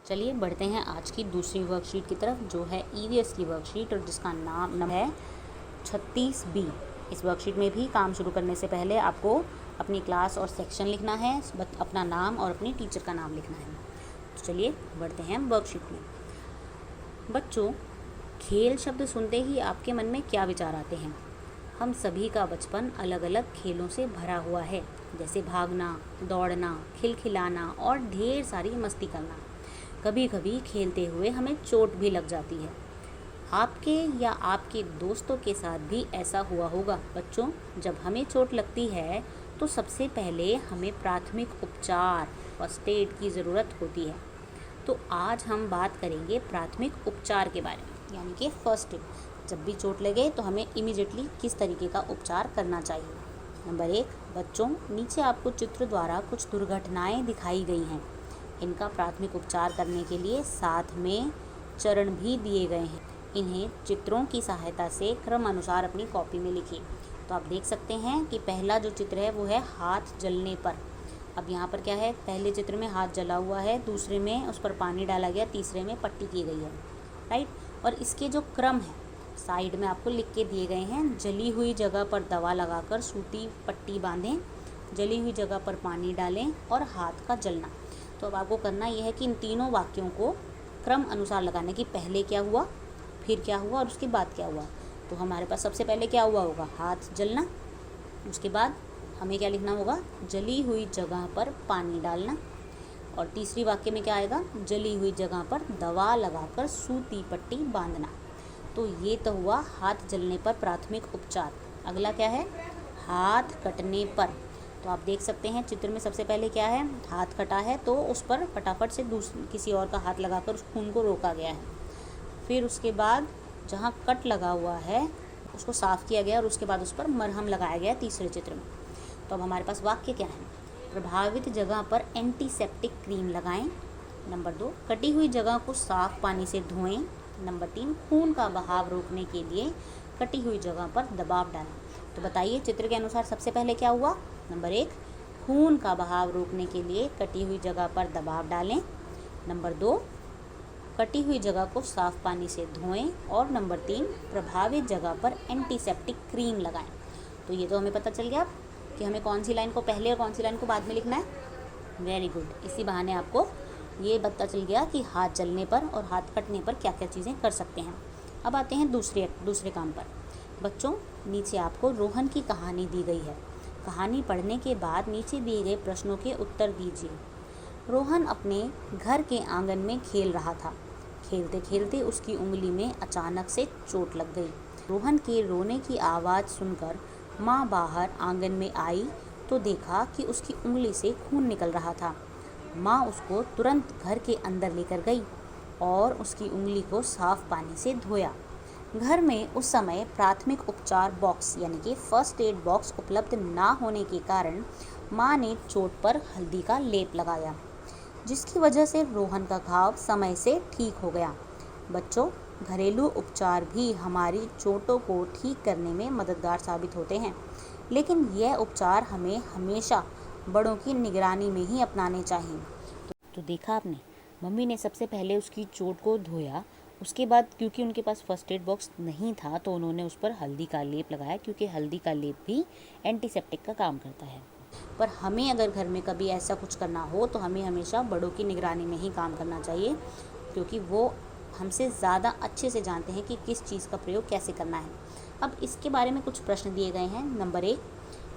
चलिए बढ़ते हैं आज की दूसरी वर्कशीट की तरफ, जो है ईवीएस की वर्कशीट और जिसका नाम है 36B। इस वर्कशीट में भी काम शुरू करने से पहले आपको अपनी क्लास और सेक्शन लिखना है, अपना नाम और अपनी टीचर का नाम लिखना है। तो चलिए बढ़ते हैं वर्कशीट में। बच्चों, खेल शब्द सुनते ही आपके मन में क्या विचार आते हैं? हम सभी का बचपन अलग अलग खेलों से भरा हुआ है, जैसे भागना, दौड़ना, खिलखिलाना और ढेर सारी मस्ती करना। कभी कभी खेलते हुए हमें चोट भी लग जाती है। आपके या आपके दोस्तों के साथ भी ऐसा हुआ होगा। बच्चों, जब हमें चोट लगती है तो सबसे पहले हमें प्राथमिक उपचार, फर्स्ट एड की ज़रूरत होती है। तो आज हम बात करेंगे प्राथमिक उपचार के बारे में, यानी कि फर्स्ट एड। जब भी चोट लगे तो हमें इमीडिएटली किस तरीके का उपचार करना चाहिए। नंबर 1, बच्चों, नीचे आपको चित्र द्वारा कुछ दुर्घटनाएं दिखाई गई हैं। इनका प्राथमिक उपचार करने के लिए साथ में चरण भी दिए गए हैं। इन्हें चित्रों की सहायता से क्रम अनुसार अपनी कॉपी में लिखिए। तो आप देख सकते हैं कि पहला जो चित्र है वो है हाथ जलने पर। अब यहाँ पर क्या है, पहले चित्र में हाथ जला हुआ है, दूसरे में उस पर पानी डाला गया, तीसरे में पट्टी की गई है, राइट। और इसके जो क्रम है साइड में आपको लिख के दिए गए हैं। जली हुई जगह पर दवा लगाकर सूती पट्टी बांधें, जली हुई जगह पर पानी डालें और हाथ का जलना। तो अब आपको करना यह है कि इन तीनों वाक्यों को क्रम अनुसार लगाने की, पहले क्या हुआ, फिर क्या हुआ और उसके बाद क्या हुआ। तो हमारे पास सबसे पहले क्या हुआ होगा, हाथ जलना। उसके बाद हमें क्या लिखना होगा, जली हुई जगह पर पानी डालना। और तीसरी वाक्य में क्या आएगा, जली हुई जगह पर दवा लगाकर सूती पट्टी बांधना। तो ये तो हुआ हाथ जलने पर प्राथमिक उपचार। अगला क्या है, हाथ कटने पर। तो आप देख सकते हैं चित्र में सबसे पहले क्या है, हाथ कटा है तो उस पर फटाफट से किसी और का हाथ लगाकर उस खून को रोका गया है। फिर उसके बाद जहाँ कट लगा हुआ है उसको साफ़ किया गया और उसके बाद उस पर मरहम लगाया गया तीसरे चित्र में। तो अब हमारे पास वाक्य क्या है, प्रभावित जगह पर एंटीसेप्टिक क्रीम लगाएं। नंबर 2, कटी हुई जगह को साफ पानी से धोएं। नंबर 3, खून का बहाव रोकने के लिए कटी हुई जगह पर दबाव डालें। तो बताइए चित्र के अनुसार सबसे पहले क्या हुआ। नंबर 1, खून का बहाव रोकने के लिए कटी हुई जगह पर दबाव डालें। नंबर 2, कटी हुई जगह को साफ पानी से धोएं। और नंबर 3, प्रभावित जगह पर एंटीसेप्टिक क्रीम लगाएं। तो ये तो हमें पता चल गया कि हमें कौन सी लाइन को पहले और कौन सी लाइन को बाद में लिखना है। वेरी गुड, इसी बहाने आपको ये पता चल गया कि हाथ जलने पर और हाथ कटने पर क्या क्या चीज़ें कर सकते हैं। अब आते हैं दूसरे काम पर। बच्चों, नीचे आपको रोहन की कहानी दी गई है। कहानी पढ़ने के बाद नीचे दिए गए प्रश्नों के उत्तर दीजिए। रोहन अपने घर के आंगन में खेल रहा था। खेलते खेलते उसकी उंगली में अचानक से चोट लग गई। रोहन के रोने की आवाज़ सुनकर माँ बाहर आंगन में आई तो देखा कि उसकी उंगली से खून निकल रहा था। माँ उसको तुरंत घर के अंदर लेकर गई और उसकी उंगली को साफ पानी से धोया। घर में उस समय प्राथमिक उपचार बॉक्स यानी कि फर्स्ट एड बॉक्स उपलब्ध ना होने के कारण माँ ने चोट पर हल्दी का लेप लगाया, जिसकी वजह से रोहन का घाव समय से ठीक हो गया। बच्चों, घरेलू उपचार भी हमारी चोटों को ठीक करने में मददगार साबित होते हैं, लेकिन यह उपचार हमें हमेशा बड़ों की निगरानी में ही अपनाने चाहिए। तो देखा आपने, मम्मी ने सबसे पहले उसकी चोट को धोया, उसके बाद क्योंकि उनके पास फर्स्ट एड बॉक्स नहीं था तो उन्होंने उस पर हल्दी का लेप लगाया, क्योंकि हल्दी का लेप भी एंटीसेप्टिक का काम करता है। पर हमें अगर घर में कभी ऐसा कुछ करना हो तो हमें हमेशा बड़ों की निगरानी में ही काम करना चाहिए, क्योंकि वो हमसे ज़्यादा अच्छे से जानते हैं कि किस चीज़ का प्रयोग कैसे करना है। अब इसके बारे में कुछ प्रश्न दिए गए हैं। नंबर 1,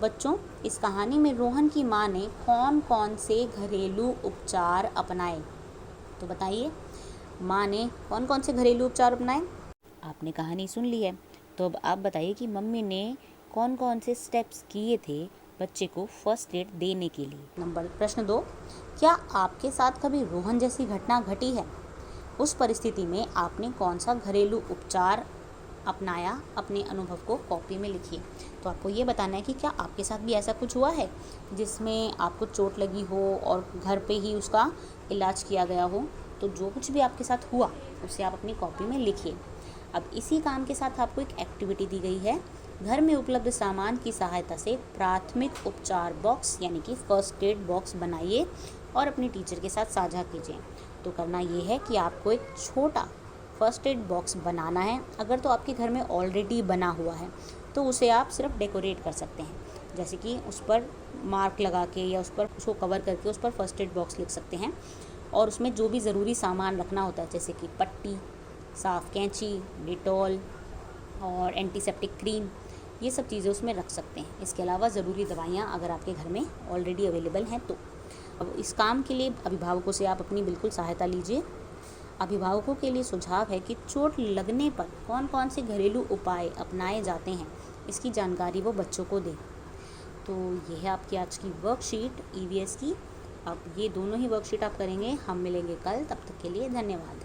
बच्चों, इस कहानी में रोहन की माँ ने कौन कौन से घरेलू उपचार अपनाए। तो बताइए, माँ ने कौन कौन से घरेलू उपचार अपनाए। आपने कहानी सुन ली है, तो अब आप बताइए कि मम्मी ने कौन कौन से स्टेप्स किए थे बच्चे को फर्स्ट एड देने के लिए। प्रश्न 2, क्या आपके साथ कभी रोहन जैसी घटना घटी है? उस परिस्थिति में आपने कौन सा घरेलू उपचार अपनाया, अपने अनुभव को कॉपी में लिखिए। तो आपको ये बताना है कि क्या आपके साथ भी ऐसा कुछ हुआ है जिसमें आपको चोट लगी हो और घर पे ही उसका इलाज किया गया हो। तो जो कुछ भी आपके साथ हुआ उसे आप अपनी कॉपी में लिखिए। अब इसी काम के साथ आपको एक एक्टिविटी दी गई है। घर में उपलब्ध सामान की सहायता से प्राथमिक उपचार बॉक्स यानी कि फर्स्ट एड बॉक्स बनाइए और अपनी टीचर के साथ साझा कीजिए। तो करना ये है कि आपको एक छोटा फर्स्ट एड बॉक्स बनाना है। अगर तो आपके घर में ऑलरेडी बना हुआ है तो उसे आप सिर्फ डेकोरेट कर सकते हैं, जैसे कि उस पर मार्क लगा के या उस पर उसको कवर करके उस पर फर्स्ट एड बॉक्स लिख सकते हैं। और उसमें जो भी ज़रूरी सामान रखना होता है, जैसे कि पट्टी, साफ़ कैंची, डिटॉल और एंटीसेप्टिक क्रीम, ये सब चीज़ें उसमें रख सकते हैं। इसके अलावा ज़रूरी दवाइयाँ अगर आपके घर में ऑलरेडी अवेलेबल हैं तो। अब इस काम के लिए अभिभावकों से आप अपनी बिल्कुल सहायता लीजिए। अभिभावकों के लिए सुझाव है कि चोट लगने पर कौन कौन से घरेलू उपाय अपनाए जाते हैं, इसकी जानकारी वो बच्चों को दें। तो ये है आपकी आज की वर्कशीट EVS की। अब ये दोनों ही वर्कशीट आप करेंगे। हम मिलेंगे कल, तब तक के लिए धन्यवाद।